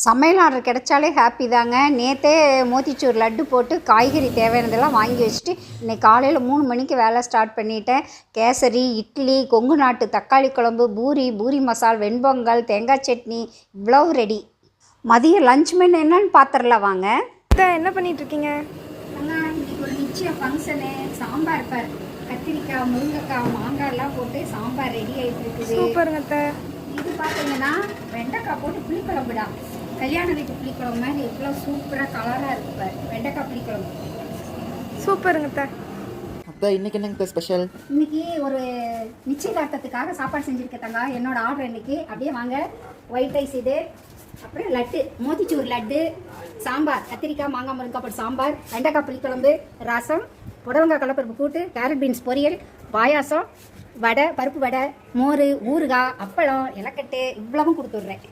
சமையல் order கிடைச்சாலே happy தாங்க. நேற்றே மோத்திச்சூர் லட்டு போட்டு காய்கறி தேவையானதெல்லாம் வாங்கி வச்சுட்டு இன்றைக்கி காலையில் 3 மணிக்கு வேலை ஸ்டார்ட் பண்ணிட்டேன். கேசரி, இட்லி, கொங்கு நாட்டு தக்காளி குழம்பு, பூரி மசால், வெண்பொங்கல், தேங்காய் சட்னி இவ்வளவு ரெடி. மதியம் லஞ்ச் மெனு என்னன்னு பார்த்துடலாம் வாங்க. என்ன பண்ணிகிட்ருக்கீங்க? இன்றைக்கி ஒரு நிச்சயம் ஃபங்க்ஷனு. சாம்பார் பார், கத்திரிக்காய், முருங்கைக்காய், மாங்காய்லாம் போட்டு சாம்பார் ரெடி ஆகிட்டு இருக்குது. சூப்பருங்க அத்தை. இது பார்த்தீங்கன்னா வெண்டைக்காய் போட்டு புளிக்குழம்புடா. கல்யாண வீட்டு புளிக்குழம்பு மாதிரி எவ்வளோ சூப்பராக கலராக இருக்குது. வெண்டைக்காய் புளிக்குழம்பு சூப்பருங்க அத்தை. அத்தை இன்னைக்கு என்னங்க ஸ்பெஷல்? இன்னைக்கு ஒரு நிச்சயதார்த்தத்துக்காக சாப்பாடு செஞ்சுருக்கேங்க. என்னோட ஆர்டர் இன்னைக்கு. அப்படியே வாங்க. ஒயிட் ரைஸ் இது, அப்புறம் லட்டு, மோத்திச்சூர் லட்டு, சாம்பார், கத்திரிக்காய் மாங்காய் முருங்காய் போட்டு சாம்பார், வெண்டைக்காய் புளிக்குழம்பு, ரசம், புடலங்காய் கடலப்பருப்பு கூட்டு, கேரட் பீன்ஸ் பொரியல், பாயாசம், வடை, பருப்பு வடை, மோர், ஊறுகாய், அப்பளம், இலக்கட்டு இவ்வளவும் கொடுத்துட்றேன்.